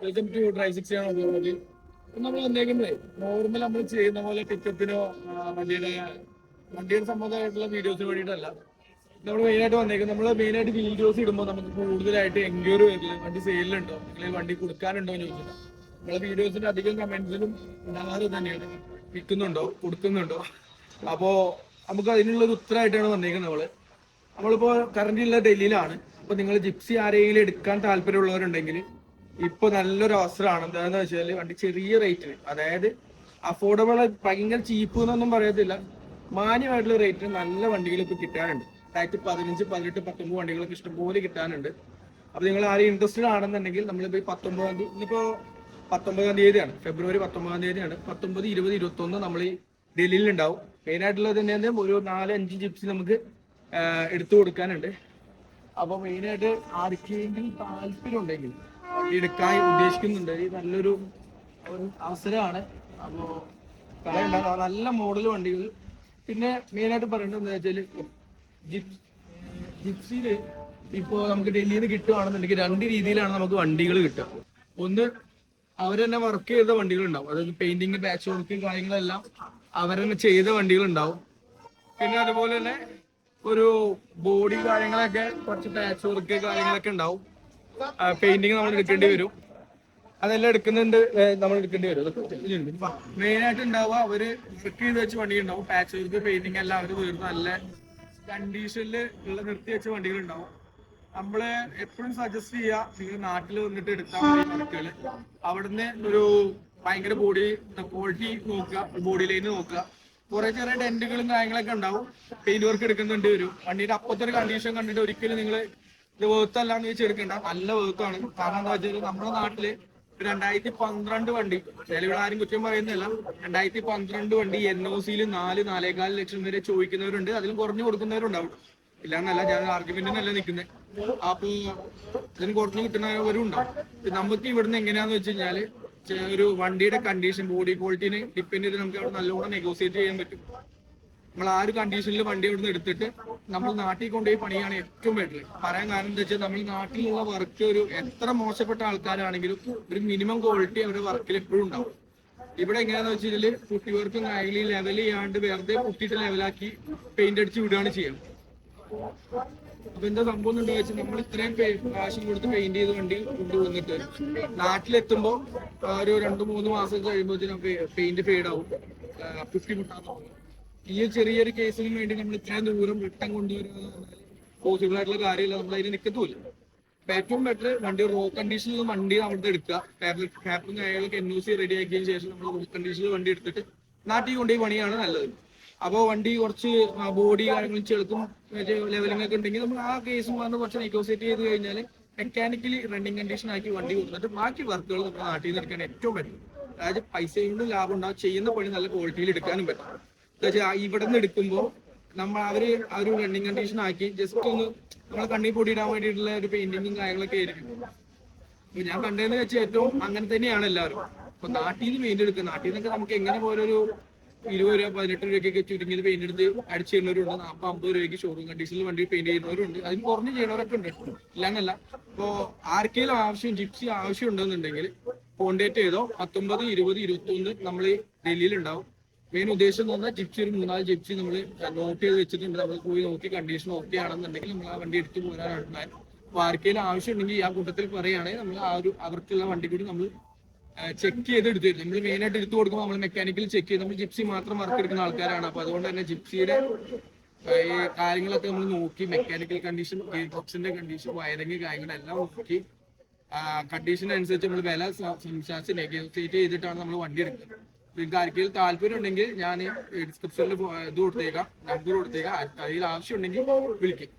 Welcome to dry six ആണ് ഉപയോഗി. നമ്മൾ വന്നേക്കുന്നത് നോർമൽ നമ്മൾ ചെയ്യുന്ന പോലെ പിക്കപ്പിനോ വണ്ടിയുടെ സംബന്ധമായിട്ടുള്ള വീഡിയോസിന് വേണ്ടിയിട്ടല്ല. നമ്മൾ മെയിനായിട്ട് വന്നേക്കുന്നത് നമ്മൾ മെയിനായിട്ട് വീഡിയോസ് ഇടുമ്പോൾ നമുക്ക് കൂടുതലായിട്ട് എൻക്വയറി വരില്ല, വണ്ടി സെയിലുണ്ടോ അല്ലെങ്കിൽ വണ്ടി കൊടുക്കാനുണ്ടോ എന്ന് ചോദിച്ചിട്ട് നമ്മളെ വീഡിയോസിന്റെ അധികം കമന്റ്സിലും ഉണ്ടാകാറ് തന്നെയാണ് വിൽക്കുന്നുണ്ടോ കൊടുക്കുന്നുണ്ടോ. അപ്പോ നമുക്ക് അതിനുള്ളൊരു ഉത്തരമായിട്ടാണ് വന്നേക്കുന്നത്. നമ്മളിപ്പോ കറന്റ് ഉള്ള ഡൽഹിയിലാണ്. അപ്പൊ നിങ്ങൾ ജിപ്സി ആരെങ്കിലും എടുക്കാൻ താല്പര്യമുള്ളവരുണ്ടെങ്കിൽ ഇപ്പൊ നല്ലൊരു അവസരമാണ്. എന്താണെന്ന് വെച്ചാൽ വണ്ടി ചെറിയ റേറ്റിന്, അതായത് അഫോർഡബിൾ, ഭയങ്കര ചീപ്പ് എന്നൊന്നും പറയത്തില്ല, മാന്യമായിട്ടുള്ള റേറ്റിന് നല്ല വണ്ടികൾ ഇപ്പൊ കിട്ടാനുണ്ട്. 2015, 18, 19 വണ്ടികളൊക്കെ ഇഷ്ടംപോലെ കിട്ടാനുണ്ട്. അപ്പൊ നിങ്ങൾ ആരെയും ഇൻട്രസ്റ്റഡ് ആണെന്നുണ്ടെങ്കിൽ നമ്മളിപ്പോ 19 തീയതി, ഇന്നിപ്പോ 19 തീയതിയാണ്, ഫെബ്രുവരി 19 തീയതിയാണ്. 19, 20, 21 നമ്മൾ ഈ ഡൽഹിയിൽ ഉണ്ടാവും. മെയിൻ ആയിട്ടുള്ളത് തന്നെ ഒരു 4-5 ജിപ്സി നമുക്ക് എടുത്തു കൊടുക്കാനുണ്ട്. അപ്പൊ മെയിനായിട്ട് ആർക്കെങ്കിലും താല്പര്യം ഉണ്ടെങ്കിൽ വണ്ടി എടുക്കാൻ ഉദ്ദേശിക്കുന്നുണ്ട്, ഈ നല്ലൊരു അവസരമാണ്. അപ്പോ കളയുണ്ടാകും നല്ല മോഡൽ വണ്ടികൾ. പിന്നെ മെയിനായിട്ട് പറയേണ്ടത് എന്താ വെച്ചാല് ജിപ്സിയില് ഇപ്പോ നമുക്ക് ഡൽഹിയിൽ നിന്ന് കിട്ടുകയാണെന്നുണ്ടെങ്കിൽ 2 രീതിയിലാണ് നമുക്ക് വണ്ടികൾ കിട്ടുക. ഒന്ന്, അവർ തന്നെ വർക്ക് ചെയ്ത വണ്ടികൾ ഉണ്ടാവും, അതായത് പെയിന്റിങ്, പാച്ച് വർക്ക് കാര്യങ്ങളെല്ലാം അവർ തന്നെ ചെയ്ത വണ്ടികൾ ഉണ്ടാവും. പിന്നെ അതുപോലെ തന്നെ ഒരു ബോഡി കാര്യങ്ങളൊക്കെ കുറച്ച് പാച്ച് വർക്ക് കാര്യങ്ങളൊക്കെ ഉണ്ടാവും. പെയിന്റിങ് നമ്മൾ എടുക്കേണ്ടി വരും, അതെല്ലാം എടുക്കുന്നുണ്ട്, നമ്മൾ എടുക്കേണ്ടി വരും. മെയിൻ ആയിട്ട് ഉണ്ടാവുക അവര് വർക്ക് ചെയ്ത് വെച്ച വണ്ടി ഉണ്ടാവും, പാച്ച് വർക്ക് പെയിന്റിങ് എല്ലാം അവര് തീർന്ന് നല്ല കണ്ടീഷനിൽ ഉള്ള നിർത്തി വെച്ച വണ്ടികൾ ഉണ്ടാവും. നമ്മള് എപ്പോഴും സജസ്റ്റ് ചെയ്യുക, നിങ്ങൾ നാട്ടിൽ വന്നിട്ട് എടുത്താൽ മതി വർക്കുകൾ. അവിടുന്ന് ഒരു ഭയങ്കര ബോഡി ക്വാളിറ്റി നോക്കുക, ബോഡി ലൈന് നോക്കുക. കുറെ ചെറിയ ഡെന്റുകളും കാര്യങ്ങളൊക്കെ ഉണ്ടാവും, പെയിന്റ് വർക്ക് എടുക്കുന്നുണ്ട് വരും. വണ്ടിയുടെ അപ്പത്തെ ഒരു കണ്ടീഷൻ കണ്ടിട്ട് ഒരിക്കലും നിങ്ങൾ ഇത് വേർത്തല്ലാന്ന് വെച്ച് എടുക്കണ്ട, നല്ല വേർത്താണ്. കാരണം എന്താ വെച്ചാൽ നമ്മുടെ നാട്ടില് 2012 വണ്ടി, ഇവിടെ ആരും കുറ്റം പറയുന്നില്ല, 2012 വണ്ടി NOCയിൽ 4-4.25 ലക്ഷം വരെ ചോദിക്കുന്നവരുണ്ട്, അതിലും കുറഞ്ഞു കൊടുക്കുന്നവരുണ്ടാവും. ഇല്ലാന്നല്ല, ഞാൻ ആർഗ്യുമെന്റിനല്ല നിൽക്കുന്നത്. അപ്പൊ അതിന് കുറഞ്ഞു കിട്ടുന്നവരും ഉണ്ടാവും. നമുക്ക് ഇവിടുന്ന് എങ്ങനെയാന്ന് വെച്ച് കഴിഞ്ഞാല് ഒരു വണ്ടിയുടെ കണ്ടീഷൻ, ബോഡി ക്വാളിറ്റിനെ ഡിപ്പെൻഡ് ചെയ്ത് നമുക്ക് അവിടെ നല്ലോണം നെഗോസിയേറ്റ് ചെയ്യാൻ പറ്റും. നമ്മൾ ആ ഒരു കണ്ടീഷനിൽ വണ്ടി ഇവിടുന്ന് എടുത്തിട്ട് നമ്മൾ നാട്ടിൽ കൊണ്ടുപോയി പണിയാണ് ഏറ്റവും ബെറ്റർ. പറയാൻ കാരണം എന്താ വെച്ചാൽ നമ്മൾ നാട്ടിലുള്ള വർക്ക് ഒരു എത്ര മോശപ്പെട്ട ആൾക്കാരാണെങ്കിലും ഒരു മിനിമം ക്വാളിറ്റി അവരുടെ വർക്കിൽ എപ്പോഴും ഉണ്ടാവും. ഇവിടെ എങ്ങനെയാന്ന് വെച്ച് കഴിഞ്ഞാല് പുട്ടി വർക്കും കാര്യങ്ങൾ ലെവൽ ചെയ്യാണ്ട് വെറുതെ പുട്ടിയിട്ട് ലെവലാക്കി പെയിന്റ് അടിച്ച് വിടുകയാണ് ചെയ്യുക. അപ്പൊ എന്താ സംഭവം എന്താ വെച്ചാൽ നമ്മൾ ഇത്രയും കാശും കൊടുത്ത് പെയിന്റ് ചെയ്ത് വണ്ടി കൊണ്ടുവന്നിട്ട് നാട്ടിലെത്തുമ്പോ ഒരു 2-3 മാസം കഴിയുമ്പോഴത്തേനും പെയിന്റ് ഫെയ്ഡ് ആവും, പുട്ടി മുട്ടാന്ന്. ഈ ചെറിയൊരു കേസിന് വേണ്ടി നമ്മൾ ഇത്രയും ദൂരം റിട്ടേൺ കൊണ്ടുവരിക എന്ന് പറഞ്ഞാൽ പോസിബിൾ ആയിട്ടുള്ള കാര്യമില്ല, നമ്മൾ അതിന് നിൽക്കത്തുമില്ല. അപ്പൊ ഏറ്റവും ബെറ്റർ വണ്ടി റോ കണ്ടീഷനിൽ വണ്ടി അവിടുത്തെ എടുക്കുക, പേപ്പറും കാര്യങ്ങളൊക്കെ NOC റെഡി ആക്കിയതിനു ശേഷം നമ്മൾ റോ കണ്ടീഷനിൽ വണ്ടി എടുത്തിട്ട് നാട്ടിൽ കൊണ്ടുപോയി പണിയാണ് നല്ലത്. അപ്പോൾ വണ്ടി കുറച്ച് ബോഡി കാര്യങ്ങളും ചെളുക്കും ലെവലിംഗ് ഒക്കെ ഉണ്ടെങ്കിൽ നമ്മൾ ആ കേസും വന്ന് കുറച്ച് നെഗോസിയേറ്റ് ചെയ്ത് കഴിഞ്ഞാൽ മെക്കാനിക്കലി റണ്ണിങ് കണ്ടീഷൻ ആക്കി വണ്ടി കൊടുത്തിട്ട് ബാക്കി വർക്കുകൾ നമ്മൾ നാട്ടിൽ നിന്ന് എടുക്കാൻ ഏറ്റവും ബെറ്റർ. അതായത് പൈസ കൊണ്ട് ലാഭം ഉണ്ടാവും, ചെയ്യുന്ന പണി നല്ല ക്വാളിറ്റിയിൽ എടുക്കാനും പറ്റും. ഇവിടെ നിന്ന് എടുക്കുമ്പോൾ നമ്മൾ അവര് ആ ഒരു റണ്ണിങ് കണ്ടീഷൻ ആക്കി ജസ്റ്റ് ഒന്ന് നമ്മളെ കണ്ണിൽ പൊടിയിടാൻ വേണ്ടിയിട്ടുള്ള ഒരു പെയിന്റിങ്ങും കാര്യങ്ങളൊക്കെ ആയിരിക്കും. അപ്പൊ ഞാൻ കണ്ടതെന്ന് വെച്ചാൽ ഏറ്റവും അങ്ങനെ തന്നെയാണ് എല്ലാവരും. അപ്പൊ നാട്ടിൽ നിന്ന് പെയിന്റ് എടുക്കുക, നാട്ടിൽ നിന്നൊക്കെ നമുക്ക് എങ്ങനെ പോലെ ഒരു 20 രൂപ 18 രൂപയ്ക്കൊക്കെ ചുരുങ്ങിയത് പെയിന്റ് എടുത്ത് അടിച്ചു ചെയ്യുന്നവരുണ്ട്, 40-50 രൂപയ്ക്ക് ഷോറൂം കണ്ടീഷനിൽ വണ്ടി പെയിന്റ് ചെയ്യുന്നവരുണ്ട്, അതിന് കുറഞ്ഞ് ചെയ്യുന്നവരൊക്കെ ഉണ്ട്, ഇല്ലാന്നല്ല. ഇപ്പോ ആർക്കെങ്കിലും ആവശ്യം ജിപ്സി ആവശ്യം ഉണ്ടെന്നുണ്ടെങ്കിൽ കോണ്ടാക്ട് ചെയ്തോ. 19, 20, 21 നമ്മൾ ഡൽഹിയിൽ ഉണ്ടാവും. മെയിൻ ഉദ്ദേശം എന്ന് പറഞ്ഞാൽ ജിപ്സി ഒരു 3-4 ജിപ്സി നമ്മൾ നോട്ട് ചെയ്ത് വെച്ചിട്ടുണ്ട്. നമ്മൾ പോയി നോക്കി കണ്ടീഷൻ ഓക്കെ ആണെന്നുണ്ടെങ്കിൽ നമ്മൾ ആ വണ്ടി എടുത്തു പോരാനാണ് പ്ലാൻ. അപ്പൊ ആർക്കെങ്കിലും ആവശ്യം ഉണ്ടെങ്കിൽ ആ കൂട്ടത്തിൽ പറയുകയാണെങ്കിൽ നമ്മൾ ആ ഒരു അവർക്കുള്ള വണ്ടി കൂടി നമ്മൾ ചെക്ക് ചെയ്ത് എടുത്തു തരും. നമ്മൾ മെയിൻ ആയിട്ട് എടുത്തു കൊടുക്കുമ്പോൾ നമ്മൾ മെക്കാനിക്കൽ ചെക്ക് ചെയ്ത്, നമ്മൾ ജിപ്സി മാത്രം വർക്ക് എടുക്കുന്ന ആൾക്കാരാണ്. അപ്പൊ അതുകൊണ്ട് തന്നെ ജിപ്സിയുടെ ഈ കാര്യങ്ങളൊക്കെ നമ്മൾ നോക്കി, മെക്കാനിക്കൽ കണ്ടീഷൻ, ഗിയർ ബോക്സിന്റെ കണ്ടീഷൻ, വയറിങ് കാര്യങ്ങളെല്ലാം നോക്കി കണ്ടീഷൻ അനുസരിച്ച് നമ്മൾ വില സംസാരിച്ച് നെഗോസിയേറ്റ് ചെയ്തിട്ടാണ് നമ്മൾ വണ്ടി എടുക്കുന്നത്. നിങ്ങൾക്ക് ആർക്കെങ്കിലും താല്പര്യം ഉണ്ടെങ്കിൽ ഞാൻ ഡിസ്ക്രിപ്ഷനിൽ ഇത് കൊടുത്തേക്കാം, നമ്പർ കൊടുത്തേക്കാം. അതിൽ ആവശ്യം ഉണ്ടെങ്കിൽ വിളിക്കും.